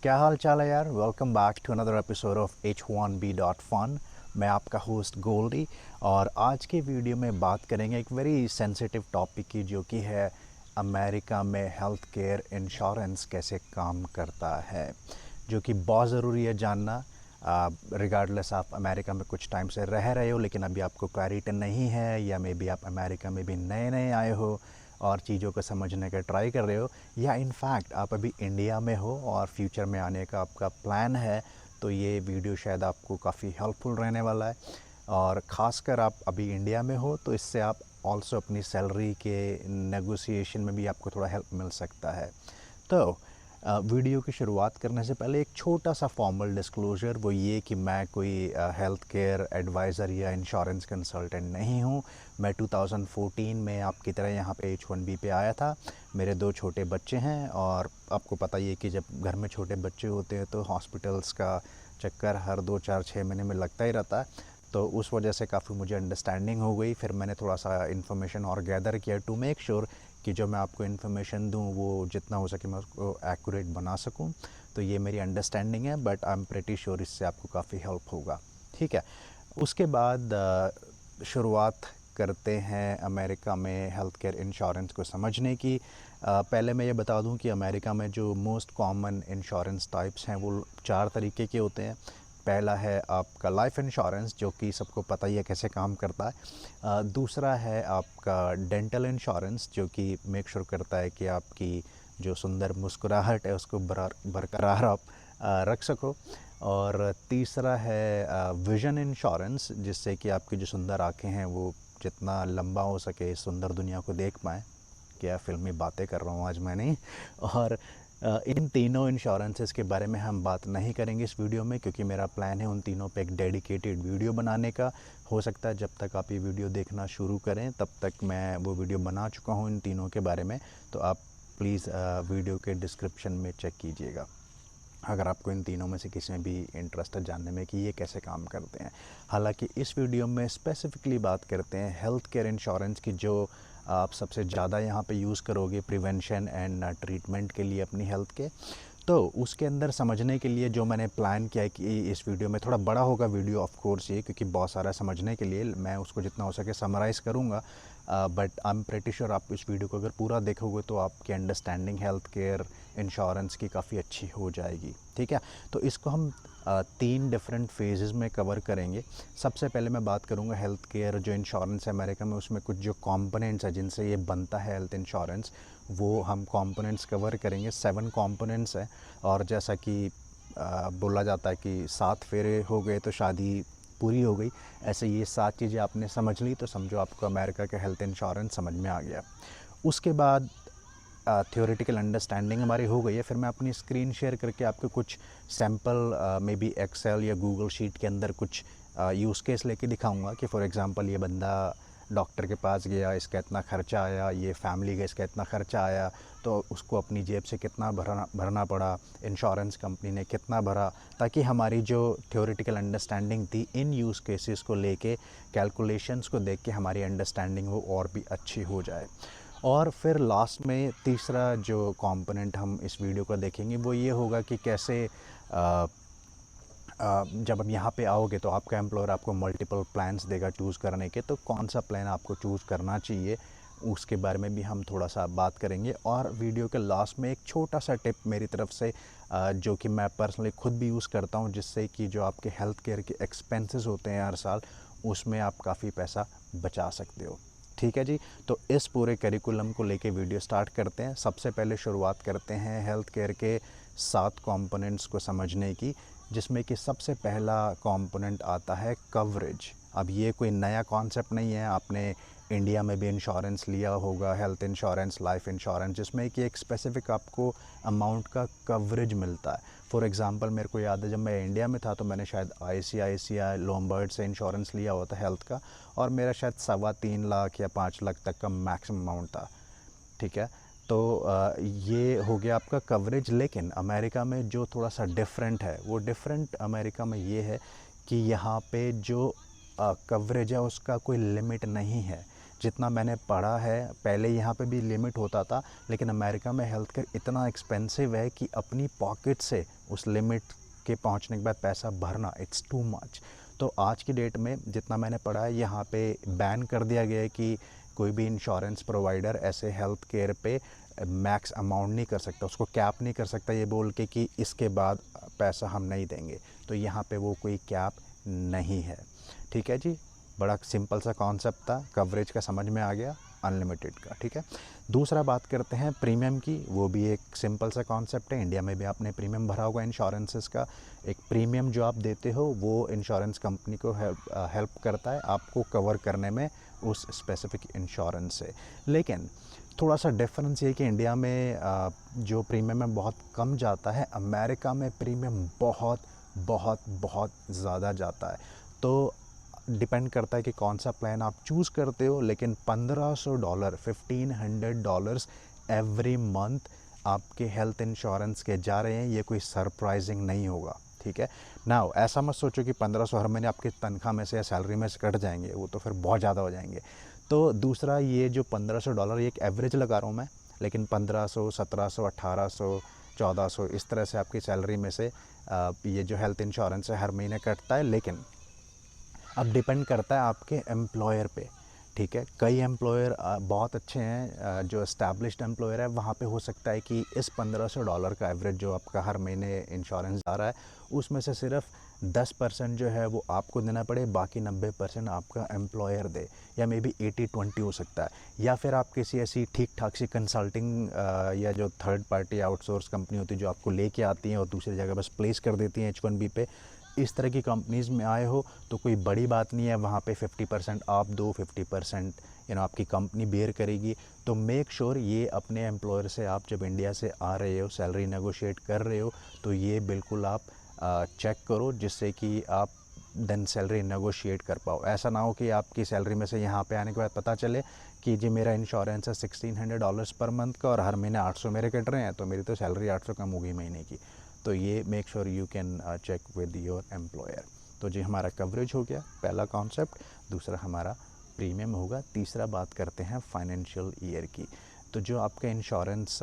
क्या हाल चाल है यार। Welcome back to another episode of H1B.Fun। मैं आपका होस्ट गोल्डी और आज के वीडियो में बात करेंगे एक वेरी सेंसिटिव टॉपिक की, जो कि है अमेरिका में हेल्थ केयर इंश्योरेंस कैसे काम करता है, जो कि बहुत ज़रूरी है जानना। रिगार्डलेस आप अमेरिका में कुछ टाइम से रह रहे हो लेकिन अभी आपको क्लैरिटी नहीं है, या मे बी आप अमेरिका में भी नए नए आए हो और चीज़ों को समझने का ट्राई कर रहे हो, या इनफैक्ट आप अभी इंडिया में हो और फ्यूचर में आने का आपका प्लान है, तो ये वीडियो शायद आपको काफ़ी हेल्पफुल रहने वाला है। और ख़ासकर आप अभी इंडिया में हो तो इससे आप ऑल्सो अपनी सैलरी के नेगोशिएशन में भी आपको थोड़ा हेल्प मिल सकता है। तो वीडियो की शुरुआत करने से पहले एक छोटा सा फॉर्मल डिस्क्लोजर, वो ये कि मैं कोई हेल्थ केयर एडवाइज़र या इंश्योरेंस कंसल्टेंट नहीं हूँ। मैं 2014 में आपकी तरह यहाँ पे H1B पे आया था। मेरे 2 छोटे बच्चे हैं और आपको पता ही है कि जब घर में छोटे बच्चे होते हैं तो हॉस्पिटल्स का चक्कर हर 2 4 6 महीने में लगता ही रहता है। तो उस वजह से काफ़ी मुझे अंडरस्टैंडिंग हो गई। फिर मैंने थोड़ा सा इन्फॉर्मेशन और गैदर किया टू मेक श्योर कि जो मैं आपको इन्फॉर्मेशन दूँ वो जितना हो सके मैं उसको एक्यूरेट बना सकूँ। तो ये मेरी अंडरस्टैंडिंग है, but I am pretty sure इससे आपको काफ़ी हेल्प होगा। ठीक है। उसके बाद शुरुआत करते हैं अमेरिका में हेल्थ केयर इंश्योरेंस को समझने की। पहले मैं ये बता दूं कि अमेरिका में जो मोस्ट कॉमन इंश्योरेंस टाइप्स हैं वो 4 तरीके के होते हैं। पहला है आपका लाइफ इंश्योरेंस, जो कि सबको पता ही है कैसे काम करता है। दूसरा है आपका डेंटल इंश्योरेंस, जो कि मेक श्योर करता है कि आपकी जो सुंदर मुस्कुराहट है उसको बरकरार आप रख सको। और तीसरा है विज़न इंश्योरेंस, जिससे कि आपकी जो सुंदर आँखें हैं वो जितना लंबा हो सके इस सुंदर दुनिया को देख पाएँ। क्या फ़िल्मी बातें कर रहा हूँ आज मैं, नहीं। और इन तीनों इंश्योरेंसेस के बारे में हम बात नहीं करेंगे इस वीडियो में, क्योंकि मेरा प्लान है उन तीनों पे एक डेडिकेटेड वीडियो बनाने का। हो सकता है जब तक आप ये वीडियो देखना शुरू करें तब तक मैं वो वीडियो बना चुका हूँ इन तीनों के बारे में। तो आप प्लीज़ वीडियो के डिस्क्रिप्शन में चेक कीजिएगा अगर आपको इन तीनों में से किसी में भी इंटरेस्ट है जानने में कि ये कैसे काम करते हैं। हालांकि इस वीडियो में स्पेसिफिकली बात करते हैं हेल्थ केयर इंश्योरेंस की, जो आप सबसे ज़्यादा यहाँ पे यूज़ करोगे प्रिवेंशन एंड ट्रीटमेंट के लिए अपनी हेल्थ के। तो उसके अंदर समझने के लिए जो मैंने प्लान किया है कि इस वीडियो में थोड़ा बड़ा होगा वीडियो ऑफ कोर्स ये, क्योंकि बहुत सारा समझने के लिए मैं उसको जितना हो सके समराइज़ करूँगा। But I am pretty sure आप इस वीडियो को अगर पूरा देखोगे तो आपकी अंडरस्टैंडिंग हेल्थ केयर इंश्योरेंस की काफ़ी अच्छी हो जाएगी। ठीक है। तो इसको हम 3 डिफरेंट फेजेस में कवर करेंगे। सबसे पहले मैं बात करूंगा हेल्थ केयर जो इंश्योरेंस है अमेरिका में, उसमें कुछ जो कंपोनेंट्स है जिनसे ये बनता है हेल्थ इंश्योरेंस, वो हम कंपोनेंट्स कवर करेंगे। 7 कंपोनेंट्स हैं। और जैसा कि बोला जाता है कि 7 फेरे हो गए तो शादी पूरी हो गई, ऐसे ये 7 चीज़ें आपने समझ ली तो समझो आपको अमेरिका का हेल्थ इंश्योरेंस समझ में आ गया। उसके बाद थ्योरेटिकल अंडरस्टैंडिंग हमारी हो गई है। फिर मैं अपनी स्क्रीन शेयर करके आपको कुछ सैम्पल मे बी एक्सेल या गूगल शीट के अंदर कुछ यूज़ केस लेके दिखाऊंगा कि फॉर एग्जांपल ये बंदा डॉक्टर के पास गया, इसका इतना खर्चा आया, ये फैमिली का इसका इतना खर्चा आया, तो उसको अपनी जेब से कितना भरना पड़ा, इंश्योरेंस कंपनी ने कितना भरा, ताकि हमारी जो थ्योरेटिकल अंडरस्टैंडिंग थी इन यूज़ केसेस को लेके कैलकुलेशंस को देख के हमारी अंडरस्टैंडिंग वो और भी अच्छी हो जाए। और फिर लास्ट में तीसरा जो कंपोनेंट हम इस वीडियो का देखेंगे वो ये होगा कि कैसे जब हम यहाँ पे आओगे तो आपका एम्प्लॉयर आपको मल्टीपल प्लान्स देगा चूज़ करने के, तो कौन सा प्लान आपको चूज़ करना चाहिए उसके बारे में भी हम थोड़ा सा बात करेंगे। और वीडियो के लास्ट में एक छोटा सा टिप मेरी तरफ से जो कि मैं पर्सनली खुद भी यूज़ करता हूँ, जिससे कि जो आपके हेल्थ केयर के एक्सपेंसेस होते हैं हर साल, उसमें आप काफ़ी पैसा बचा सकते हो। ठीक है जी। तो इस पूरे करिकुलम को लेके वीडियो स्टार्ट करते हैं। सबसे पहले शुरुआत करते हैं हेल्थ केयर के 7 कंपोनेंट्स को समझने की, जिसमें कि सबसे पहला कंपोनेंट आता है कवरेज। अब ये कोई नया कॉन्सेप्ट नहीं है, आपने इंडिया में भी इंश्योरेंस लिया होगा, हेल्थ इंश्योरेंस, लाइफ इंश्योरेंस, जिसमें कि एक स्पेसिफिक आपको अमाउंट का कवरेज मिलता है। फॉर एग्जांपल मेरे को याद है जब मैं इंडिया में था तो मैंने शायद ICICI लोम्बार्ड से इंश्योरेंस लिया हुआ था हेल्थ का, और मेरा शायद 3.25 लाख या 5 लाख तक का मैक्सिमम अमाउंट था। ठीक है। तो ये हो गया आपका कवरेज। लेकिन अमेरिका में जो थोड़ा सा डिफरेंट है, वो डिफरेंट अमेरिका में ये है कि यहाँ पे जो कवरेज है उसका कोई लिमिट नहीं है। जितना मैंने पढ़ा है, पहले यहाँ पे भी लिमिट होता था, लेकिन अमेरिका में हेल्थ केयर इतना एक्सपेंसिव है कि अपनी पॉकेट से उस लिमिट के पहुंचने के बाद पैसा भरना, इट्स टू मच। तो आज की डेट में जितना मैंने पढ़ा है, यहाँ पे बैन कर दिया गया है कि कोई भी इंश्योरेंस प्रोवाइडर ऐसे हेल्थ केयर पे मैक्स अमाउंट नहीं कर सकता, उसको कैप नहीं कर सकता ये बोल के कि इसके बाद पैसा हम नहीं देंगे। तो यहाँ पे वो कोई कैप नहीं है। ठीक है जी, बड़ा सिंपल सा कॉन्सेप्ट था, कवरेज का समझ में आ गया, अनलिमिटेड का। ठीक है, दूसरा बात करते हैं प्रीमियम की। वो भी एक सिंपल सा कॉन्सेप्ट है, इंडिया में भी आपने प्रीमियम भरा होगा इंश्योरेंसेस का। एक प्रीमियम जो आप देते हो वो इंश्योरेंस कंपनी को हेल्प करता है आपको कवर करने में उस स्पेसिफिक इंश्योरेंस से। लेकिन थोड़ा सा डिफरेंस ये कि इंडिया में जो प्रीमियम है बहुत कम जाता है, अमेरिका में प्रीमियम बहुत बहुत बहुत ज़्यादा जाता है। तो डिपेंड करता है कि कौन सा प्लान आप चूज़ करते हो, लेकिन $1500, $1500 एवरी मंथ आपके हेल्थ इंश्योरेंस के जा रहे हैं। ये कोई सरप्राइजिंग नहीं होगा। ठीक है, नाउ ऐसा मत सोचो कि 1500 हर महीने आपकी तनख्वाह में से या सैलरी में से कट जाएंगे, वो तो फिर बहुत ज़्यादा हो जाएंगे। तो दूसरा, ये जो $1500 ये एक एवरेज लगा रहा हूँ मैं, लेकिन 1500, 1700, 1800, 1400 इस तरह से आपकी सैलरी में से ये जो हेल्थ इंश्योरेंस है हर महीने कटता है। लेकिन अब डिपेंड करता है आपके एम्प्लॉयर पे। ठीक है, कई एम्प्लॉयर बहुत अच्छे हैं, जो एस्टैब्लिश्ड एम्प्लॉयर है वहाँ पे हो सकता है कि इस $1500 का एवरेज जो आपका हर महीने इंश्योरेंस आ रहा है उसमें से सिर्फ 10% जो है वो आपको देना पड़े, बाकी 90% आपका एम्प्लॉयर दे, या मे बी 80-20 हो सकता है। या फिर आप किसी ऐसी ठीक ठाक सी कंसल्टिंग या जो थर्ड पार्टी आउटसोर्स कंपनी होती है जो आपको लेके आती हैं और दूसरी जगह बस प्लेस कर देती हैं H1B पे, इस तरह की कंपनीज़ में आए हो तो कोई बड़ी बात नहीं है। वहाँ पे 50% आप दो, 50% आपकी कंपनी बेयर करेगी। तो मेक श्योर ये अपने एम्प्लॉयर से, आप जब इंडिया से आ रहे हो सैलरी नेगोशिएट कर रहे हो तो ये बिल्कुल आप चेक करो, जिससे कि आप देन सैलरी नेगोशिएट कर पाओ। ऐसा ना हो कि आपकी सैलरी में से यहाँ पे आने के बाद पता चले कि जी मेरा इंश्योरेंस है $1600 पर मंथ का और हर महीने 800 मेरे कट रहे हैं, तो मेरी तो सैलरी 800 कम होगी महीने की। तो ये make sure you can check with your employer. तो जी हमारा कवरेज हो गया पहला कॉन्सेप्ट, दूसरा हमारा प्रीमियम होगा, तीसरा बात करते हैं फाइनेंशियल ईयर की। तो जो आपका इंश्योरेंस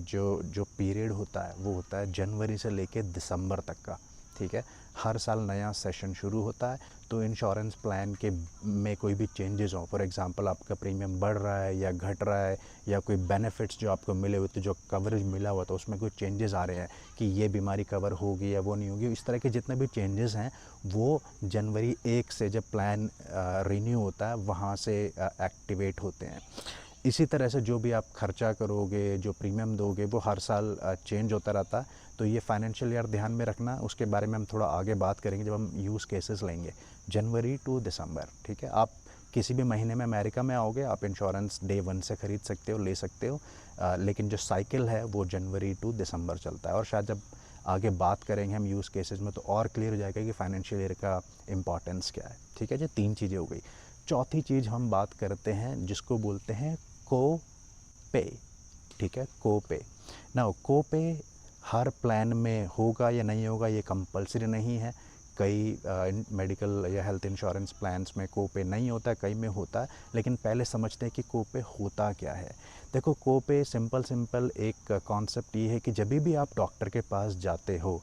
जो जो पीरियड होता है वो होता है जनवरी से लेके दिसंबर तक का। ठीक है, हर साल नया सेशन शुरू होता है। तो इंश्योरेंस प्लान के में कोई भी चेंजेस हो, फॉर एग्जांपल आपका प्रीमियम बढ़ रहा है या घट रहा है, या कोई बेनिफिट्स जो आपको मिले हुए थे, जो कवरेज मिला हुआ था उसमें कोई चेंजेस आ रहे हैं कि ये बीमारी कवर होगी या वो नहीं होगी, इस तरह के जितने भी चेंजेस हैं वो जनवरी 1 से जब प्लान रिन्यू होता है वहाँ से एक्टिवेट होते हैं। इसी तरह से जो भी आप खर्चा करोगे, जो प्रीमियम दोगे, वो हर साल चेंज होता रहता है। तो ये फाइनेंशियल ईयर ध्यान में रखना, उसके बारे में हम थोड़ा आगे बात करेंगे जब हम यूज़ केसेस लेंगे। जनवरी टू दिसंबर, ठीक है, आप किसी भी महीने में अमेरिका में आओगे आप इंश्योरेंस डे 1 से ख़रीद सकते हो, ले सकते हो, लेकिन जो साइकिल है वो जनवरी टू दिसंबर चलता है। और शायद जब आगे बात करेंगे हम यूज़ केसेस में तो और क्लियर हो जाएगा कि फाइनेंशियल ईयर का इम्पॉर्टेंस क्या है। ठीक है जी, 3 चीज़ें हो गई। चौथी चीज़ हम बात करते हैं जिसको बोलते हैं को पे। ठीक है, को पे। ना को पे हर प्लान में होगा या नहीं होगा ये कंपलसरी नहीं है। कई मेडिकल या हेल्थ इंश्योरेंस प्लान्स में को पे नहीं होता है, कई में होता है। लेकिन पहले समझते हैं कि को पे होता क्या है। देखो, को पे सिंपल एक कॉन्सेप्ट ये है कि जब भी आप डॉक्टर के पास जाते हो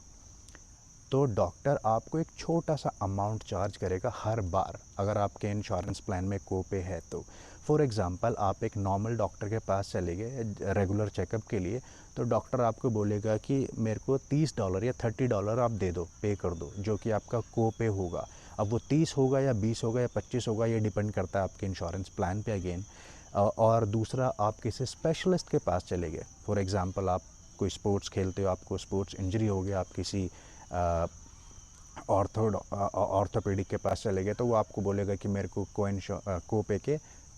तो डॉक्टर आपको एक छोटा सा अमाउंट चार्ज करेगा हर बार, अगर आपके इंश्योरेंस प्लान में कोपे है तो। फॉर एग्ज़ाम्पल, आप एक नॉर्मल डॉक्टर के पास चले गए रेगुलर चेकअप के लिए, तो डॉक्टर आपको बोलेगा कि मेरे को $30 या $30 आप दे दो, पे कर दो, जो कि आपका कोपे होगा। अब वो 30 होगा या 20 होगा या 25 होगा, ये डिपेंड करता है आपके इंश्योरेंस प्लान पे अगेन। और दूसरा, आप किसी स्पेशलिस्ट के पास चले गए, फॉर एग्ज़ाम्पल आप कोई स्पोर्ट्स खेलते हो, आपको स्पोर्ट्स इंजरी हो गया, आप किसी ऑर्थोपेडिक के पास चले गए, तो वो आपको बोलेगा कि मेरे को कोपे के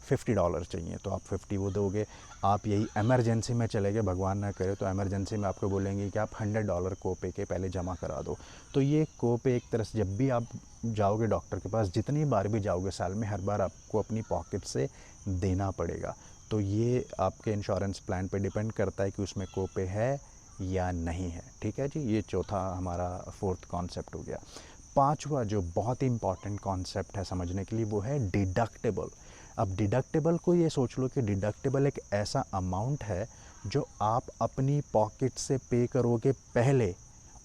$50 चाहिए, तो आप 50 वो दोगे। आप यही इमरजेंसी में चले गए, भगवान ना करे, तो इमरजेंसी में आपको बोलेंगे कि आप $100 कोपे के पहले जमा करा दो। तो ये कोपे एक तरह से जब भी आप जाओगे डॉक्टर के पास, जितनी बार भी जाओगे साल में, हर बार आपको अपनी पॉकेट से देना पड़ेगा। तो ये आपके इंश्योरेंस प्लान पे डिपेंड करता है कि उसमें कोपे है या नहीं है। ठीक है जी, ये चौथा हमारा फोर्थ कॉन्सेप्ट हो गया। पांचवा जो बहुत ही इंपॉर्टेंट कॉन्सेप्ट है समझने के लिए वो है डिडक्टेबल। अब डिडक्टेबल को ये सोच लो कि डिडक्टेबल एक ऐसा अमाउंट है जो आप अपनी पॉकेट से पे करोगे पहले,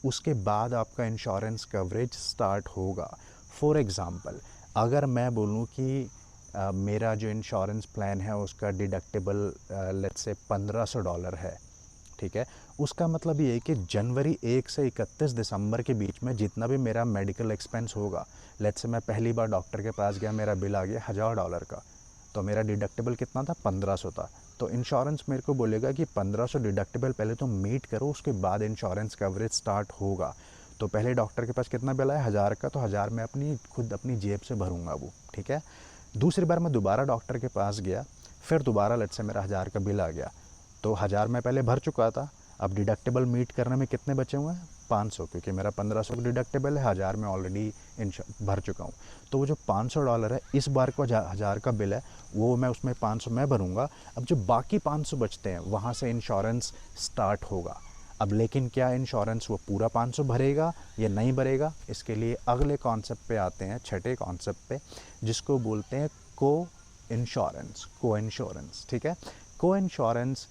उसके बाद आपका इंश्योरेंस कवरेज स्टार्ट होगा। फॉर एग्ज़ाम्पल, अगर मैं बोलूँ कि मेरा जो इंश्योरेंस प्लान है उसका डिडक्टिबल लेट्स से $1500 है, ठीक है। उसका मतलब ये है कि जनवरी 1 से 31 दिसंबर के बीच में जितना भी मेरा मेडिकल एक्सपेंस होगा, लेट्स से मैं पहली बार डॉक्टर के पास गया, मेरा बिल आ गया $1000 का, तो मेरा डिडक्टिबल कितना था? 1500 था। तो इंश्योरेंस मेरे को बोलेगा कि 1500 डिडक्टिबल पहले तुम मीट करो, उसके बाद इंश्योरेंस कवरेज स्टार्ट होगा। तो पहले डॉक्टर के पास कितना बिल आया? 1000 का, तो 1000 मैं अपनी खुद अपनी जेब से भरूंगा वो, ठीक है। दूसरी बार मैं दोबारा डॉक्टर के पास गया, फिर दोबारा लेट्स से मेरा 1000 का बिल आ गया, तो 1000 मैं पहले भर चुका था। अब डिडक्टिबल मीट करने में कितने बचे हुए हैं? 500, क्योंकि मेरा 1500 का डिडक्टिबल है, 1000 मैं ऑलरेडी भर चुका हूँ। तो वो जो $500 है, इस बार को 1000 का बिल है, वो मैं उसमें 500 मैं भरूंगा। अब जो बाकी 500 बचते हैं वहाँ से इंश्योरेंस स्टार्ट होगा। अब लेकिन क्या इंश्योरेंस वो पूरा 500 भरेगा या नहीं भरेगा? इसके लिए अगले कॉन्सेप्ट पे आते हैं, छठे कॉन्सेप्ट पे, जिसको बोलते हैं को इंश्योरेंस, ठीक है। को इंश्योरेंस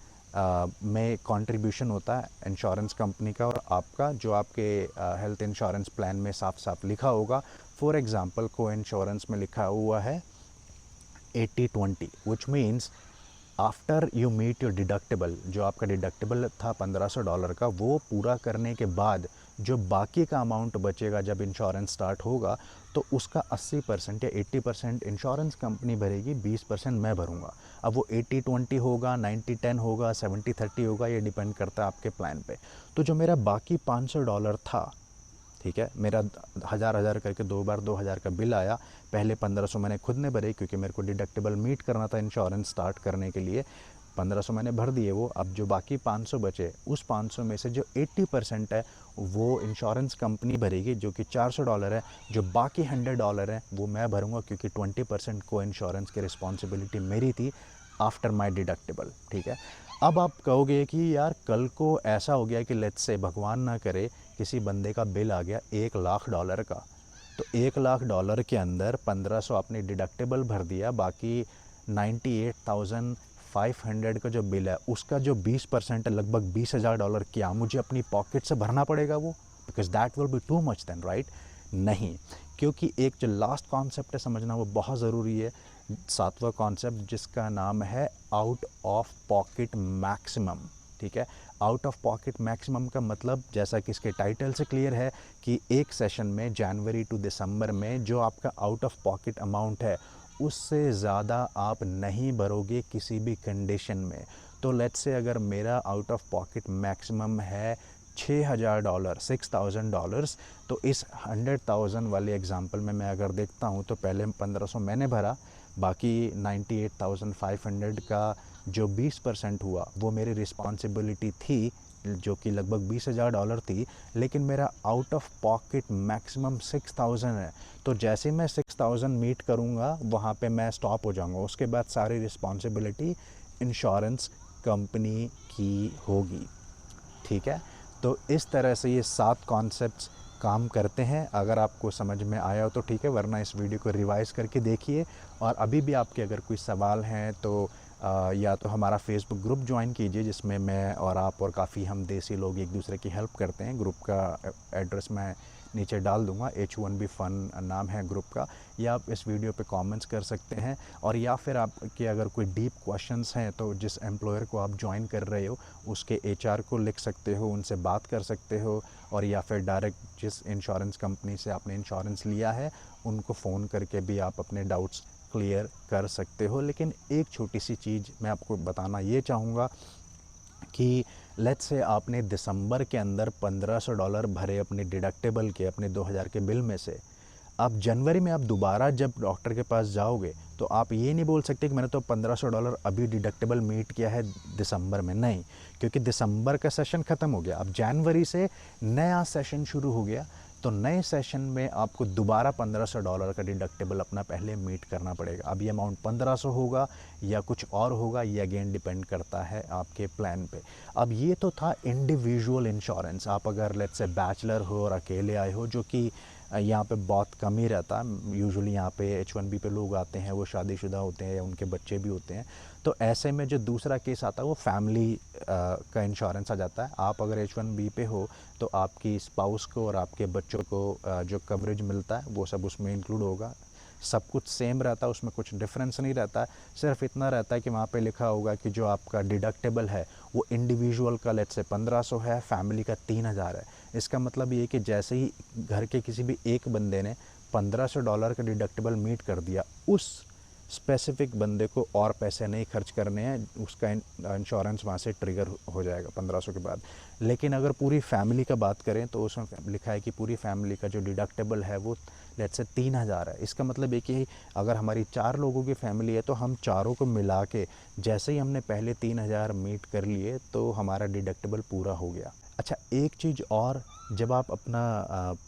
में कंट्रीब्यूशन होता है इंश्योरेंस कंपनी का और आपका, जो आपके हेल्थ इंश्योरेंस प्लान में साफ साफ लिखा होगा। फॉर एग्जांपल, को इंश्योरेंस में लिखा हुआ है 80-20, which means after you meet your deductible, जो आपका डिडक्टिबल था $1500 का, वो पूरा करने के बाद जो बाकी का अमाउंट बचेगा जब इंश्योरेंस स्टार्ट होगा, तो उसका 80% या 80% इंश्योरेंस कंपनी भरेगी, 20% मैं भरूंगा। अब वो 80-20 होगा, 90-10 होगा, 70-30 होगा, ये डिपेंड करता है आपके प्लान पे। तो जो मेरा बाकी $500 था, ठीक है, मेरा 1000 करके 2 बार 2000 का बिल आया। पहले 1500 मैंने खुद ने भरे, क्योंकि मेरे को डिडक्टिबल मीट करना था इंश्योरेंस स्टार्ट करने के लिए। 1500 मैंने भर दिए वो। अब जो बाकी 500 बचे, उस 500 में से जो 80% है वो इंश्योरेंस कंपनी भरेगी, जो कि $400 है। जो बाकी $100 है वो मैं भरूंगा, क्योंकि 20% को इंश्योरेंस की रिस्पॉन्सिबिलिटी मेरी थी आफ्टर माई डिडक्टिबल, ठीक है। अब आप कहोगे कि यार कल को ऐसा हो गया कि लेट्स से भगवान ना करे किसी बंदे का बिल आ गया $1,00,000 का, तो $1,00,000 के अंदर 1500 आपने डिडक्टिबल भर दिया, बाकी 98,500 का जो बिल है उसका जो 20% है, लगभग $20,000, क्या मुझे अपनी पॉकेट से भरना पड़ेगा वो? Because that will be too much then, right? नहीं, क्योंकि एक जो लास्ट कॉन्सेप्ट है समझना, वो बहुत ज़रूरी है। सातवां कॉन्सेप्ट, जिसका नाम है आउट ऑफ पॉकेट मैक्सिमम, ठीक है। आउट ऑफ पॉकेट मैक्सिमम का मतलब, जैसा कि इसके टाइटल से क्लियर है, कि एक सेशन में जनवरी टू दिसंबर में जो आपका आउट ऑफ पॉकेट अमाउंट है, उससे ज़्यादा आप नहीं भरोगे किसी भी कंडीशन में। तो लेट्स से अगर मेरा आउट ऑफ पॉकेट मैक्सिमम है $6000, $6000, तो इस 100,000 वाले एग्जांपल में मैं अगर देखता हूँ, तो पहले 1500 मैंने भरा, बाकी 98,500 का जो 20% हुआ वो मेरी रिस्पॉन्सिबिलिटी थी, जो कि लगभग $20,000 थी। लेकिन मेरा आउट ऑफ पॉकेट मैक्सिमम 6000 है, तो जैसे मैं 6000 मीट करूँगा वहाँ पे मैं स्टॉप हो जाऊँगा। उसके बाद सारी रिस्पॉन्सिबिलिटी इंश्योरेंस कंपनी की होगी, ठीक है। तो इस तरह से ये 7 कॉन्सेप्ट्स काम करते हैं। अगर आपको समझ में आया हो तो ठीक है, वरना इस वीडियो को रिवाइज़ करके देखिए। और अभी भी आपके अगर कोई सवाल हैं तो या तो हमारा फेसबुक ग्रुप ज्वाइन कीजिए, जिसमें मैं और आप और काफ़ी हम देसी लोग एक दूसरे की हेल्प करते हैं। ग्रुप का एड्रेस मैं नीचे डाल दूंगा, H1B फन नाम है ग्रुप का। या आप इस वीडियो पे कमेंट्स कर सकते हैं, और या फिर आपके अगर कोई डीप क्वेश्चंस हैं तो जिस एम्प्लॉयर को आप ज्वाइन कर रहे हो उसके HR को लिख सकते हो, उनसे बात कर सकते हो। और या फिर डायरेक्ट जिस इंश्योरेंस कंपनी से आपने इंश्योरेंस लिया है उनको फ़ोन करके भी आप अपने डाउट्स क्लियर कर सकते हो। लेकिन एक छोटी सी चीज़ मैं आपको बताना ये चाहूँगा कि लेट्स से आपने दिसंबर के अंदर $1500 भरे अपने डिडक्टिबल के, अपने 2000 के बिल में से। अब जनवरी में आप दोबारा जब डॉक्टर के पास जाओगे तो आप ये नहीं बोल सकते कि मैंने तो $1500 अभी डिडक्टिबल मीट किया है दिसंबर में, नहीं, क्योंकि दिसंबर का सेशन ख़त्म हो गया। अब जनवरी से नया सेशन शुरू हो गया, तो नए सेशन में आपको दोबारा $1500 का डिडक्टिबल अपना पहले मीट करना पड़ेगा। अब ये अमाउंट 1500 होगा या कुछ और होगा, ये अगेन डिपेंड करता है आपके प्लान पे। अब ये तो था इंडिविजुअल इंश्योरेंस। आप अगर लेट्स से बैचलर हो और अकेले आए हो, जो कि यहाँ पे बहुत कम ही रहता है। यूजुअली यहाँ पे H1B पे लोग आते हैं वो शादीशुदा होते हैं या उनके बच्चे भी होते हैं। तो ऐसे में जो दूसरा केस आता है वो फैमिली का इंश्योरेंस आ जाता है। आप अगर H1B पे हो तो आपकी स्पाउस को और आपके बच्चों को जो कवरेज मिलता है वो सब उसमें इंक्लूड होगा। सब कुछ सेम रहता है, उसमें कुछ डिफरेंस नहीं रहता है। सिर्फ इतना रहता है कि वहाँ पे लिखा होगा कि जो आपका डिडक्टेबल है वो इंडिविजुअल का लेट्स से 1500 है, फैमिली का 3000 है। इसका मतलब ये कि जैसे ही घर के किसी भी एक बंदे ने $1500 का डिडक्टेबल मीट कर दिया, उस स्पेसिफिक बंदे को और पैसे नहीं खर्च करने हैं, उसका इंश्योरेंस वहाँ से ट्रिगर हो जाएगा 1500 के बाद। लेकिन अगर पूरी फैमिली का बात करें तो उसमें लिखा है कि पूरी फैमिली का जो डिडक्टेबल है वो लेट्स से 3000 है। इसका मतलब है कि अगर हमारी 4 लोगों की फैमिली है तो हम चारों को मिला के जैसे ही हमने पहले 3000 मीट कर लिए तो हमारा डिडक्टेबल पूरा हो गया। अच्छा, एक चीज़ और, जब आप अपना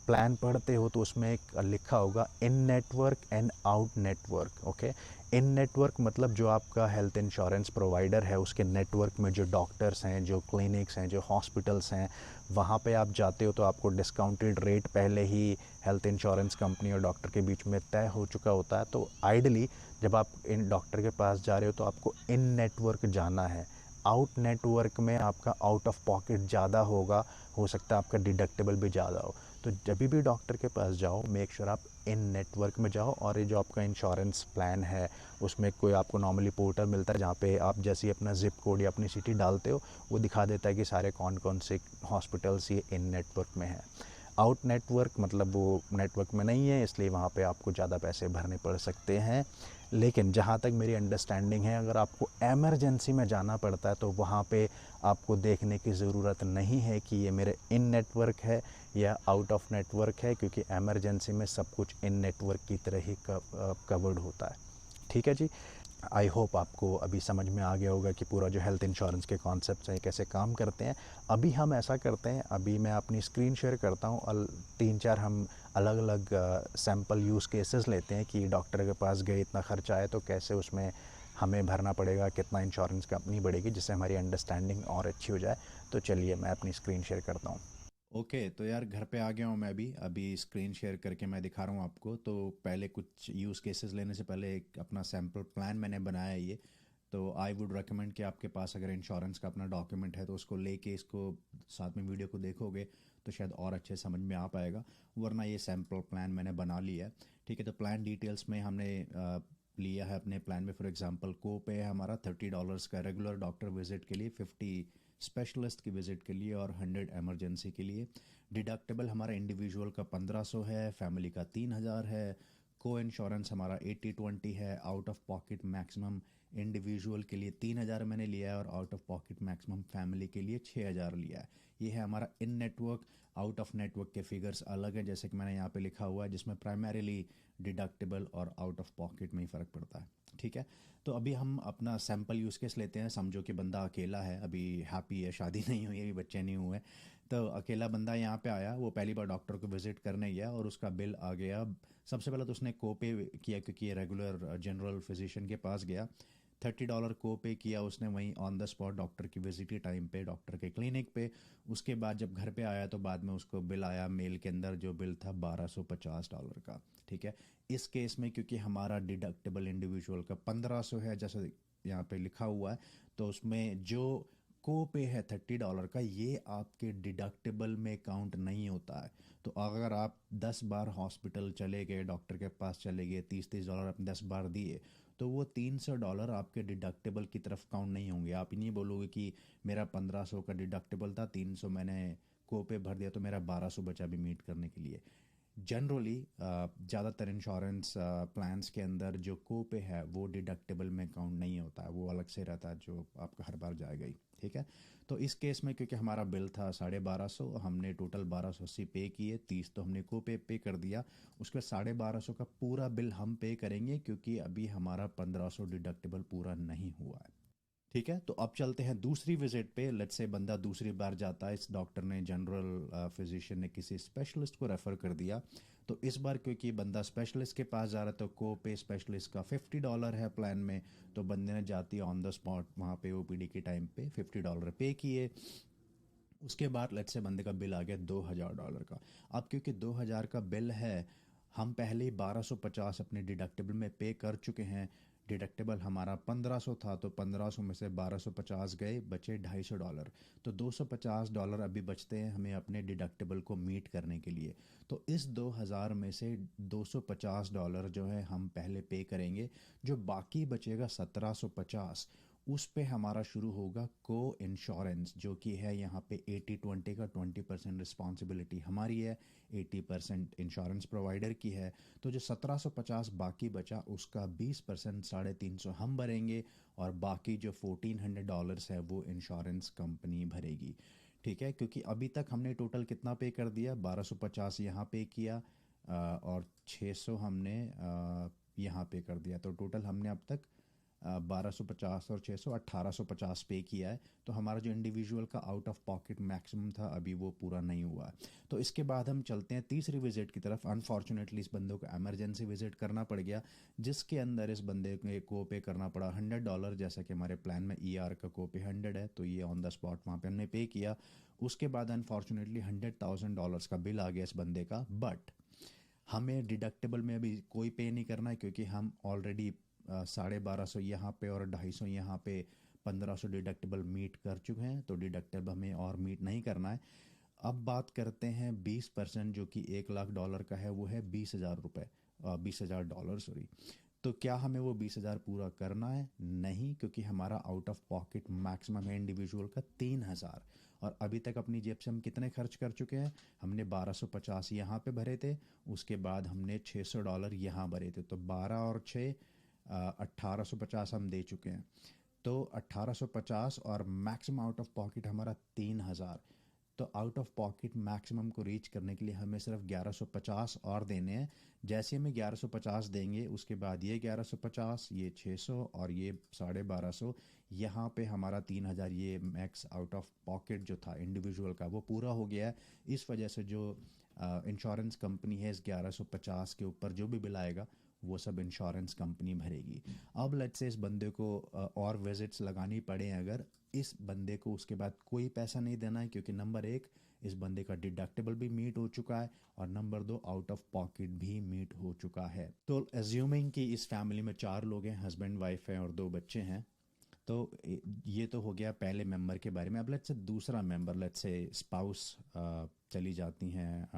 प्लान पढ़ते हो तो उसमें एक लिखा होगा in network and out network. Okay, in network मतलब जो आपका हेल्थ इंश्योरेंस प्रोवाइडर है उसके नेटवर्क में जो डॉक्टर्स हैं, जो क्लिनिक्स हैं, जो हॉस्पिटल्स हैं, वहाँ पे आप जाते हो तो आपको डिस्काउंटेड रेट पहले ही हेल्थ इंश्योरेंस कंपनी और डॉक्टर के बीच में तय हो चुका होता है। तो आइडली जब आप इन डॉक्टर के पास जा रहे हो तो आपको इन नेटवर्क जाना है। आउट नेटवर्क में आपका आउट ऑफ पॉकेट ज़्यादा होगा, हो सकता है आपका डिडक्टेबल भी ज़्यादा हो। तो जब भी डॉक्टर के पास जाओ मेक श्योर आप इन नेटवर्क में जाओ। और ये जो आपका इंश्योरेंस प्लान है उसमें कोई आपको नॉर्मली पोर्टल मिलता है जहाँ पे आप जैसे ही अपना ज़िप कोड या अपनी सिटी डालते हो वो दिखा देता है कि सारे कौन कौन से हॉस्पिटल्स ये इन नेटवर्क में हैं। आउट नेटवर्क मतलब वो नेटवर्क में नहीं है, इसलिए वहाँ पे आपको ज़्यादा पैसे भरने पड़ सकते हैं। लेकिन जहाँ तक मेरी अंडरस्टैंडिंग है अगर आपको एमरजेंसी में जाना पड़ता है तो वहाँ पे आपको देखने की ज़रूरत नहीं है कि ये मेरे इन नेटवर्क है या आउट ऑफ नेटवर्क है, क्योंकि एमरजेंसी में सब कुछ इन नेटवर्क की तरह ही कवर्ड होता है। ठीक है जी। आई होप आपको अभी समझ में आ गया होगा कि पूरा जो हेल्थ इंश्योरेंस के कॉन्सेप्ट्स हैं कैसे काम करते हैं। अभी हम ऐसा करते हैं, अभी मैं अपनी स्क्रीन शेयर करता हूँ, 3-4 हम अलग अलग सैम्पल यूज़ केसेस लेते हैं कि डॉक्टर के पास गए, इतना खर्चा आए तो कैसे उसमें हमें भरना पड़ेगा, कितना इंश्योरेंस कंपनी बढ़ेगी, जिससे हमारी अंडरस्टैंडिंग और अच्छी हो जाए। तो चलिए मैं अपनी स्क्रीन शेयर करता हूँ। ओके, तो यार घर पे आ गया हूँ मैं भी। अभी स्क्रीन शेयर करके मैं दिखा रहा हूँ आपको। तो पहले कुछ यूज़ केसेस लेने से पहले एक अपना सैम्पल प्लान मैंने बनाया है ये। तो आई वुड रेकमेंड कि आपके पास अगर इंश्योरेंस का अपना डॉक्यूमेंट है तो उसको लेके इसको साथ में वीडियो को देखोगे तो शायद और अच्छे समझ में आ पाएगा। वरना ये सैम्पल प्लान मैंने बना लिया है। ठीक है, तो प्लान डिटेल्स में हमने लिया है अपने प्लान में। फॉर एग्जांपल को पे है हमारा $30 का रेगुलर डॉक्टर विजिट के लिए, 50 स्पेशलिस्ट की विजिट के लिए और 100 इमरजेंसी के लिए। डिडक्टेबल हमारा इंडिविजुअल का 1500 है, फैमिली का 3000 है। को इंश्योरेंस हमारा 80-20 है। Out of pocket maximum individual के लिए 3000 मैंने लिया है और out of pocket maximum family के लिए 6000 लिया है। ये है हमारा इन नेटवर्क। आउट ऑफ नेटवर्क के फिगर्स अलग हैं, जैसे कि मैंने यहाँ पे लिखा हुआ है, जिसमें प्राइमरीली डिडक्टेबल और आउट ऑफ पॉकेट में ही फ़र्क पड़ता है। ठीक है, तो अभी हम अपना सैम्पल यूज़ केस लेते हैं। समझो कि बंदा अकेला है, अभी हैप्पी है, शादी नहीं हुई है, अभी बच्चे नहीं हुए। तो अकेला बंदा यहाँ पे आया, वो पहली बार डॉक्टर को विजिट करने गया और उसका बिल आ गया। सबसे पहले तो उसने कोपे किया, क्योंकि ये रेगुलर जनरल फिजिशियन के पास गया। $30 को पे किया उसने वहीं ऑन द स्पॉट डॉक्टर की विजिट के टाइम पे, डॉक्टर के क्लिनिक पे। उसके बाद जब घर पे आया तो बाद में उसको बिल आया मेल के अंदर, जो बिल था $1250 का। ठीक है, इस केस में क्योंकि हमारा डिडक्टेबल इंडिविजुअल का 1500 है जैसे यहाँ पे लिखा हुआ है, तो उसमें जो को पे है $30 का, ये आपके डिडक्टेबल में काउंट नहीं होता है। तो अगर आप 10 बार हॉस्पिटल चले गए, डॉक्टर के पास चले गए, $30-30 आपने 10 बार दिए, तो वो $300 आपके डिडक्टेबल की तरफ काउंट नहीं होंगे। आप नहीं बोलोगे कि मेरा 1500 का डिडक्टेबल था, 300 मैंने को पे भर दिया तो मेरा 1200 बचा भी मीट करने के लिए। जनरली ज़्यादातर इंश्योरेंस प्लान्स के अंदर जो को पे है वो डिडक्टेबल में काउंट नहीं होता है, वो अलग से रहता है जो आपका हर बार जाएगा ही। ठीक है, तो इस केस में क्योंकि हमारा बिल था 1250, हमने टोटल 1280 पे किए, 30 तो हमने को पे कर दिया। उसके बाद 1250 का पूरा बिल हम पे करेंगे, क्योंकि अभी हमारा 1500 डिडक्टेबल पूरा नहीं हुआ है। ठीक है, तो अब चलते हैं दूसरी विजिट पे। लेट्स से बंदा दूसरी बार जाता है, इस डॉक्टर ने, जनरल फिजिशियन ने किसी स्पेशलिस्ट को रेफर कर दिया। तो इस बार क्योंकि बंदा स्पेशलिस्ट के पास जा रहा है तो को पे स्पेशलिस्ट का $50 है प्लान में। तो बंदे ने जाती ऑन द स्पॉट वहाँ पे ओपीडी के टाइम पे $50 पे किए। उसके बाद लेट्स से बंदे का बिल आ गया $2000 का। अब क्योंकि 2000 का बिल है, हम पहले ही 1250 अपने डिडक्टिबल में पे कर चुके हैं। डिडक्टिबल हमारा 1500 था, तो 1500 में से 1250 गए, बचे $250। तो $250 अभी बचते हैं हमें अपने डिडक्टिबल को मीट करने के लिए। तो इस 2000 में से $250 जो है हम पहले पे करेंगे। जो बाकी बचेगा 1750, उस पे हमारा शुरू होगा को इंश्योरेंस, जो कि है यहाँ पे 80-20 का 20% रिस्पॉन्सिबिलिटी हमारी है, 80% इंश्योरेंस प्रोवाइडर की है। तो जो 1750 बाकी बचा उसका 20% 350 हम भरेंगे, और बाकी जो $1400 है वो इंश्योरेंस कंपनी भरेगी। ठीक है, क्योंकि अभी तक हमने टोटल कितना पे कर दिया, 1250 यहाँ पे किया, और 600 हमने यहाँ पे कर दिया। तो टोटल हमने अब तक 1250 और 600 1850 पे किया है। तो हमारा जो इंडिविजुअल का आउट ऑफ पॉकेट मैक्सिमम था अभी वो पूरा नहीं हुआ है। तो इसके बाद हम चलते हैं तीसरी विजिट की तरफ। अनफॉर्चुनेटली इस बंदे को एमरजेंसी विजिट करना पड़ गया, जिसके अंदर इस बंदे को पे करना पड़ा $100। जैसा कि हमारे प्लान में ER का को पे 100 है, तो ये ऑन द स्पॉट वहाँ पे हमने पे किया। उसके बाद अनफॉर्चुनेटली $100,000 का बिल आ गया इस बंदे का। बट हमें डिडक्टेबल में अभी कोई पे नहीं करना है, क्योंकि हम ऑलरेडी 1250 यहाँ पे और 250 यहाँ पे 1500 डिडक्टेबल मीट कर चुके हैं। तो डिडक्टेबल हमें और मीट नहीं करना है। अब बात करते हैं 20%, जो कि $1,00,000 का है, वो है $20,000, $20,000 सॉरी। तो क्या हमें वो 20,000 पूरा करना है? नहीं, क्योंकि हमारा आउट ऑफ पॉकेट मैक्सिमम है इंडिविजुअल का 3,000। और अभी तक अपनी जेब से हम कितने खर्च कर चुके हैं? हमने 1250 यहाँ पे भरे थे, उसके बाद हमने $600 यहाँ भरे थे। तो 12 और 6 1850 हम दे चुके हैं। तो 1850 और मैक्सिमम आउट ऑफ पॉकेट हमारा 3,000। तो आउट ऑफ पॉकेट मैक्सिमम को रीच करने के लिए हमें सिर्फ 1150 और देने हैं। जैसे हमें 1150 देंगे, उसके बाद ये 1150, ये 600 और ये 1250, यहाँ पे हमारा 3,000 ये मैक्स आउट ऑफ पॉकेट जो था इंडिविजुअल का वो पूरा हो गया है। इस वजह से जो इंश्योरेंस कंपनी है, इस 1150 के ऊपर जो भी बिल आएगा वो सब इंश्योरेंस कंपनी भरेगी। अब लेट्स से इस बंदे को और विजिट्स लगानी पड़े, अगर इस बंदे को उसके बाद कोई पैसा नहीं देना है, क्योंकि नंबर 1 इस बंदे का डिडक्टेबल भी मीट हो चुका है, और नंबर 2 आउट ऑफ पॉकेट भी मीट हो चुका है। तो एज्यूमिंग कि इस फैमिली में 4 लोग हैं, हस्बैंड वाइफ है और 2 बच्चे हैं। तो ये तो हो गया पहले मेंबर के बारे में। अब लेट्स से दूसरा मेंबर, लेट्स से स्पाउस चली जाती हैं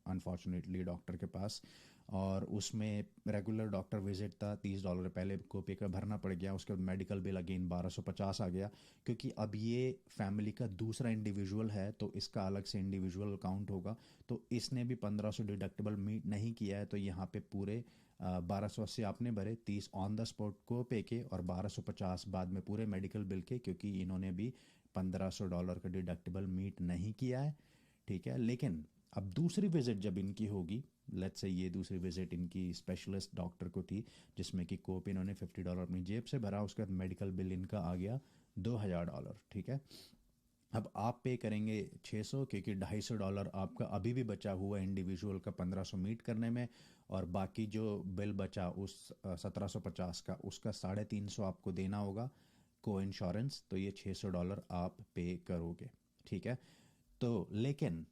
अनफॉर्चुनेटली डॉक्टर के पास, और उसमें रेगुलर डॉक्टर विजिट था, $30 पहले कोपे का भरना पड़ गया। उसके बाद मेडिकल बिल अगेन 1250 आ गया, क्योंकि अब ये फैमिली का दूसरा इंडिविजुअल है, तो इसका अलग से इंडिविजुअल अकाउंट होगा। तो इसने भी 1500 डिडक्टेबल मीट नहीं किया है, तो यहाँ पे पूरे 1280 आपने भरे, 30 ऑन द स्पॉट को पे के, और 1250 बाद में पूरे मेडिकल बिल के, क्योंकि इन्होंने भी $1500 का डिडक्टेबल मीट नहीं किया है। ठीक है, लेकिन अब दूसरी विजिट जब इनकी होगी, लेट्स से ये दूसरी विजिट इनकी स्पेशलिस्ट डॉक्टर को थी, जिसमें कि कोप इन्होंने $50 अपनी जेब से भरा, उसके बाद मेडिकल बिल इनका आ गया $2000। ठीक है, अब आप पे करेंगे 600, क्योंकि $250 आपका अभी भी बचा हुआ इंडिविजुअल का 1500 मीट करने में, और बाकी जो बिल बचा उस 1750 का, उसका 350 आपको देना होगा को इंश्योरेंस। तो ये $600 आप पे करोगे। ठीक है, तो लेकिन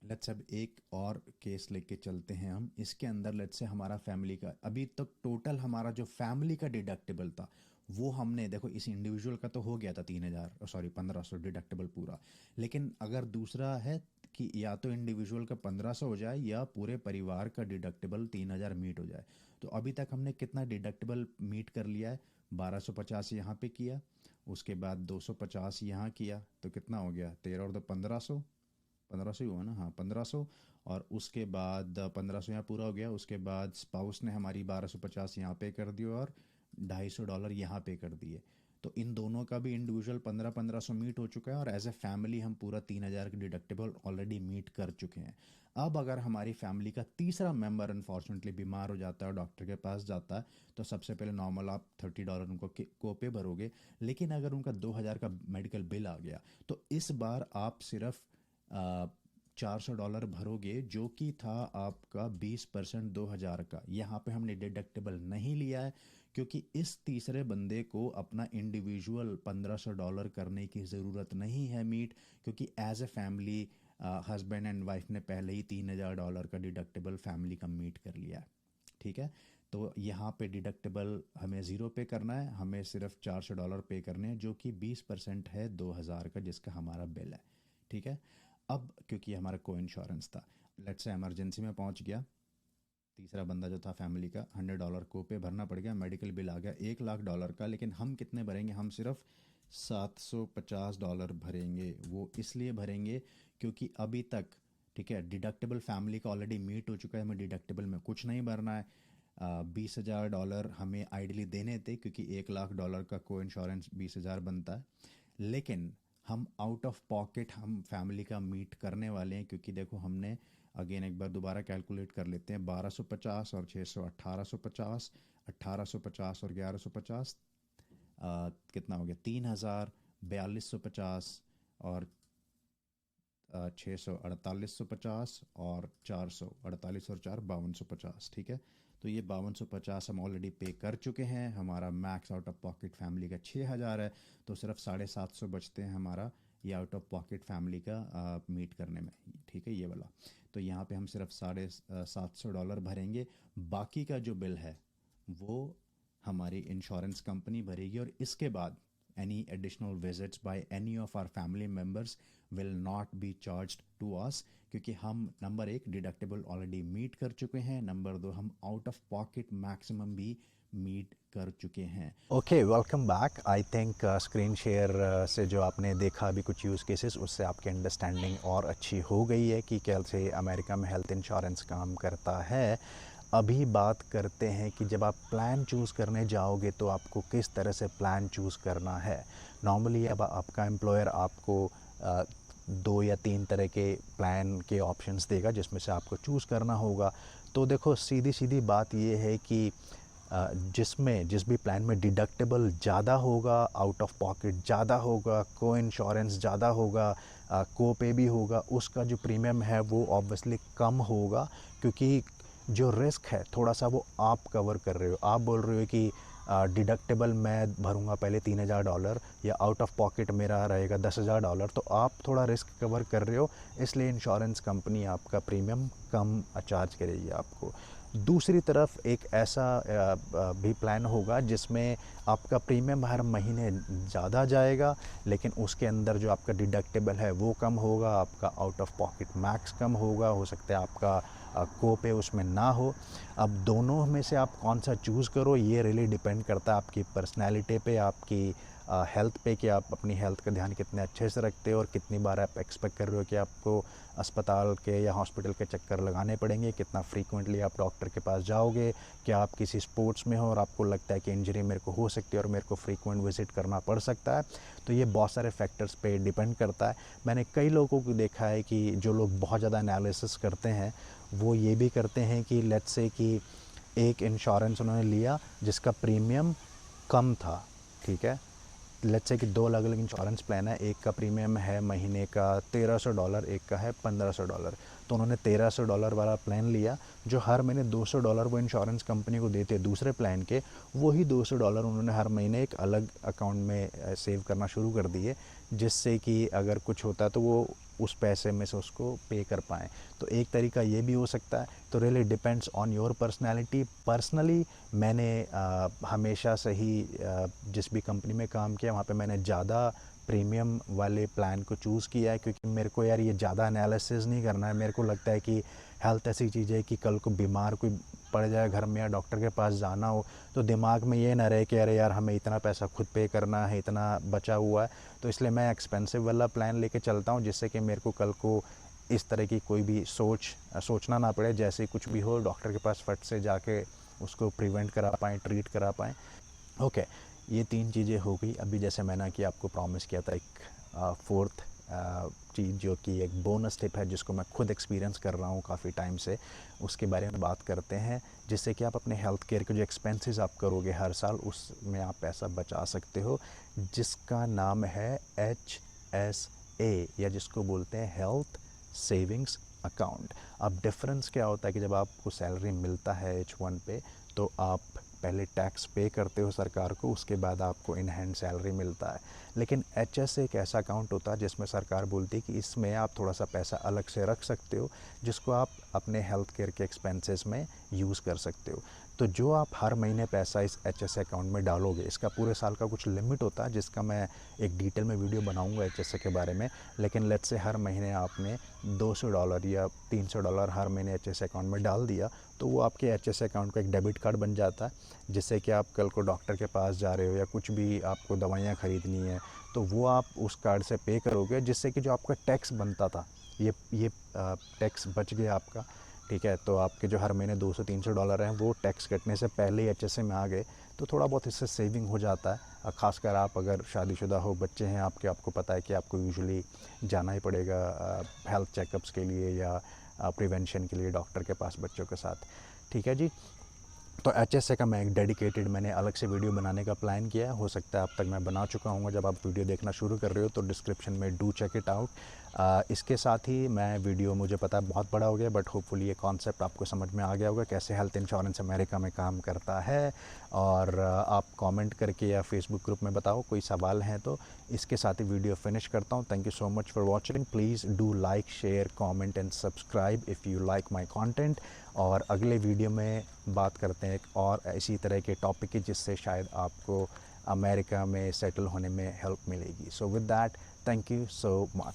लेट्स अब एक और केस लेके चलते हैं हम। इसके अंदर लेट्स से हमारा फैमिली का अभी तक टोटल हमारा जो फैमिली का डिडक्टेबल था वो हमने, देखो इस इंडिविजुअल का तो हो गया था 3,000 सॉरी 1500 डिडक्टेबल पूरा। लेकिन अगर दूसरा है कि या तो इंडिविजुअल का 1500 हो जाए या पूरे परिवार का डिडक्टेबल 3,000 मीट हो जाए। तो अभी तक हमने कितना डिडक्टेबल मीट कर लिया है? 1250 यहाँ पे किया, उसके बाद 250 यहाँ किया, तो कितना हो गया? 13 और 2 1500, 1500 ही हुआ ना? हाँ 1500। और उसके बाद 1500 यहाँ पूरा हो गया। उसके बाद स्पाउस ने हमारी 1250 यहाँ पे कर दी, और $250 यहाँ पे कर दिए। तो इन दोनों का भी इंडिविजुअल 1500 मीट हो चुका है, और एज ए फैमिली हम पूरा 3,000 की डिडक्टेबल ऑलरेडी मीट कर चुके हैं। अब अगर हमारी फैमिली का तीसरा मेंबर अनफॉर्चुनेटली बीमार हो जाता है और डॉक्टर के पास जाता है, तो सबसे पहले नॉर्मल आप $30 उनको कोपे भरोगे। लेकिन अगर उनका 2,000 का मेडिकल बिल आ गया, तो इस बार आप सिर्फ $400 भरोगे, जो कि था आपका 20% 2000 का। यहाँ पे हमने डिडक्टिबल नहीं लिया है क्योंकि इस तीसरे बंदे को अपना इंडिविजुअल $1500 करने की ज़रूरत नहीं है मीट, क्योंकि as a family husband and wife ने पहले ही $3000 का डिडक्टिबल फैमिली का मीट कर लिया है। ठीक है, तो यहाँ पे डिडक्टिबल हमें ज़ीरो पे करना है, हमें सिर्फ $400 पे करने हैं, जो कि 20% है 2000 का, जिसका हमारा बिल है। ठीक है, अब क्योंकि हमारा को इंश्योरेंस था, लेट्स से इमरजेंसी में पहुंच गया, तीसरा बंदा जो था फैमिली का, $100 को पे भरना पड़ गया, मेडिकल बिल आ गया $1,00,000 का, लेकिन हम कितने भरेंगे? हम सिर्फ $750 भरेंगे। वो इसलिए भरेंगे क्योंकि अभी तक, ठीक है, डिडक्टिबल फैमिली का ऑलरेडी मीट हो चुका है, हमें डिडक्टिबल में कुछ नहीं भरना है। $20,000 हमें आइडली देने थे क्योंकि $1,00,000 का को इंश्योरेंस 20,000 बनता है, लेकिन हम आउट ऑफ पॉकेट हम फैमिली का मीट करने वाले हैं, क्योंकि देखो हमने अगेन एक बार दोबारा कैलकुलेट कर लेते हैं, 1250 और 600 1850, 1850 और 1150 कितना हो गया? 3000, 4250 और 600 4850 और 400, 48 और 4 5250। ठीक है, तो ये 5250 हम ऑलरेडी पे कर चुके हैं। हमारा max out of pocket family का 6000 है, तो सिर्फ 750 बचते हैं हमारा ये आउट ऑफ पॉकेट फैमिली का मीट करने में। ठीक है, ये वाला, तो यहाँ पे हम सिर्फ $750 भरेंगे। बाकी का जो बिल है वो हमारी इंश्योरेंस कंपनी भरेगी, और इसके बाद any additional visits by any of our family members will not be charged to us, क्योंकि हम नंबर एक डिडक्टिबल ऑलरेडी मीट कर चुके हैं, नंबर दो हम आउट ऑफ पॉकेट मैक्सिमम भी मीट कर चुके हैं। Okay, welcome back. I think screen share से जो आपने देखा अभी कुछ यूज़ केसेस, उससे आपकी अंडरस्टैंडिंग और अच्छी हो गई है कि कैसे अमेरिका में हेल्थ इंश्योरेंस काम करता है। अभी बात करते हैं कि जब आप प्लान चूज़ करने जाओगे तो आपको किस तरह से प्लान चूज़ करना है। नॉर्मली अब आपका एम्प्लॉयर आपको 2 या 3 तरह के प्लान के ऑप्शंस देगा, जिसमें से आपको चूज़ करना होगा। तो देखो, सीधी सीधी बात ये है कि जिस भी प्लान में डिडक्टिबल ज़्यादा होगा, आउट ऑफ पॉकेट ज़्यादा होगा, को इंश्योरेंस ज़्यादा होगा, को पे भी होगा, उसका जो प्रीमियम है वो ऑब्वियसली कम होगा, क्योंकि जो रिस्क है थोड़ा सा वो आप कवर कर रहे हो। आप बोल रहे हो कि डिडक्टिबल मैं भरूंगा पहले $3000 या आउट ऑफ पॉकेट मेरा रहेगा $10,000, तो आप थोड़ा रिस्क कवर कर रहे हो, इसलिए इंश्योरेंस कंपनी आपका प्रीमियम कम चार्ज करेगी आपको। दूसरी तरफ एक ऐसा भी प्लान होगा जिसमें आपका प्रीमियम हर महीने ज़्यादा जाएगा, लेकिन उसके अंदर जो आपका डिडक्टिबल है वो कम होगा, आपका आउट ऑफ पॉकेट मैक्स कम होगा, हो सकता है आपका को पे उसमें ना हो। अब दोनों में से आप कौन सा चूज़ करो, ये रियली डिपेंड करता है आपकी पर्सनैलिटी पे, आपकी हेल्थ पे, कि आप अपनी हेल्थ का ध्यान कितने अच्छे से रखते हो और कितनी बार आप एक्सपेक्ट कर रहे हो कि आपको अस्पताल के या हॉस्पिटल के चक्कर लगाने पड़ेंगे, कितना फ्रीक्वेंटली आप डॉक्टर के पास जाओगे, क्या आप किसी स्पोर्ट्स में हो और आपको लगता है कि इंजरी मेरे को हो सकती है और मेरे को फ्रीक्वेंट विजिट करना पड़ सकता है। तो ये बहुत सारे फैक्टर्स पे डिपेंड करता है। मैंने कई लोगों को देखा है कि जो लोग बहुत ज़्यादा एनालिसिस करते हैं वो ये भी करते हैं कि लेट्स से कि एक इंश्योरेंस उन्होंने लिया जिसका प्रीमियम कम था, ठीक है, लेट्स से कि 2 अलग अलग इंश्योरेंस प्लान है, एक का प्रीमियम है महीने का $1300, एक का है $1500, तो उन्होंने $1300 वाला प्लान लिया, जो हर महीने $200 वो इंश्योरेंस कंपनी को देते दूसरे प्लान के, वही $200 उन्होंने हर महीने एक अलग अकाउंट में सेव करना शुरू कर दिए, जिससे कि अगर कुछ होता तो वो उस पैसे में से उसको पे कर पाएँ। तो एक तरीका ये भी हो सकता है। तो really depends on your personality. Personally मैंने हमेशा से ही जिस भी कंपनी में काम किया वहाँ पे मैंने ज़्यादा प्रीमियम वाले प्लान को चूज़ किया है, क्योंकि मेरे को यार ये ज़्यादा एनालिसिस नहीं करना है। मेरे को लगता है कि हेल्थ ऐसी चीज़ है कि कल को बीमार कोई पड़ जाए घर में या डॉक्टर के पास जाना हो तो दिमाग में ये ना रहे कि अरे यार हमें इतना पैसा खुद पे करना है, इतना बचा हुआ है। तो इसलिए मैं एक्सपेंसिव वाला प्लान लेके चलता हूँ, जिससे कि मेरे को कल को इस तरह की कोई भी सोचना ना पड़े, जैसे कुछ भी हो डॉक्टर के पास फट से जाके उसको प्रिवेंट करा पाएँ, ट्रीट करा पाएँ। ओके, ये 3 चीज़ें हो गई। अभी जैसे मैंने कि आपको प्रॉमिस किया था एक फोर्थ चीज़ जो कि एक बोनस टिप है, जिसको मैं खुद एक्सपीरियंस कर रहा हूँ काफ़ी टाइम से, उसके बारे में बात करते हैं, जिससे कि आप अपने हेल्थ केयर के जो एक्सपेंसेस आप करोगे हर साल उसमें आप पैसा बचा सकते हो, जिसका नाम है HSA, या जिसको बोलते हैं हेल्थ सेविंग्स अकाउंट। अब डिफरेंस क्या होता है कि जब आपको सैलरी मिलता है H1 पे तो आप पहले टैक्स पे करते हो सरकार को, उसके बाद आपको इन हैंड सैलरी मिलता है। लेकिन HS एक ऐसा अकाउंट होता है जिसमें सरकार बोलती है कि इसमें आप थोड़ा सा पैसा अलग से रख सकते हो जिसको आप अपने हेल्थ केयर के एक्सपेंसेस में यूज़ कर सकते हो। तो जो आप हर महीने पैसा इस HS अकाउंट में डालोगे, इसका पूरे साल का कुछ लिमिट होता है जिसका मैं एक डिटेल में वीडियो बनाऊंगा HS के बारे में। लेकिन लेट्स से हर महीने आपने $200 या $300 हर महीने HS अकाउंट में डाल दिया तो वो आपके HS अकाउंट का एक डेबिट कार्ड बन जाता है, जिससे कि आप कल को डॉक्टर के पास जा रहे हो या कुछ भी आपको दवाइयाँ ख़रीदनी है तो वो आप उस कार्ड से पे करोगे, जिससे कि जो आपका टैक्स बनता था ये टैक्स बच गया आपका। ठीक है, तो आपके जो हर महीने $200-300 हैं वो टैक्स कटने से पहले ही HSA में आ गए, तो थोड़ा बहुत इससे सेविंग हो जाता है। ख़ासकर आप अगर शादीशुदा हो, बच्चे हैं आपके, आपको पता है कि आपको यूजुअली जाना ही पड़ेगा हेल्थ चेकअप्स के लिए या प्रिवेंशन के लिए डॉक्टर के पास बच्चों के साथ। ठीक है जी, तो HSA का मैं एक डेडिकेटेड मैंने अलग से वीडियो बनाने का प्लान किया है। हो सकता है अब तक मैं बना चुका हूँ, जब आप वीडियो देखना शुरू कर रहे हो तो डिस्क्रिप्शन में डू चेक इट आउट। इसके साथ ही मैं वीडियो, मुझे पता है बहुत बड़ा हो गया बट होपफुली ये कॉन्सेप्ट आपको समझ में आ गया होगा कैसे हेल्थ इंश्योरेंस अमेरिका में काम करता है। और आप कमेंट करके या फेसबुक ग्रुप में बताओ कोई सवाल हैं तो। इसके साथ ही वीडियो फिनिश करता हूँ। Thank you so much for watching. Please do like, share, comment and subscribe if you like my content. और अगले वीडियो में बात करते हैं एक और इसी तरह के टॉपिक की जिससे शायद आपको अमेरिका में सेटल होने में हेल्प मिलेगी। So with that, thank you so much.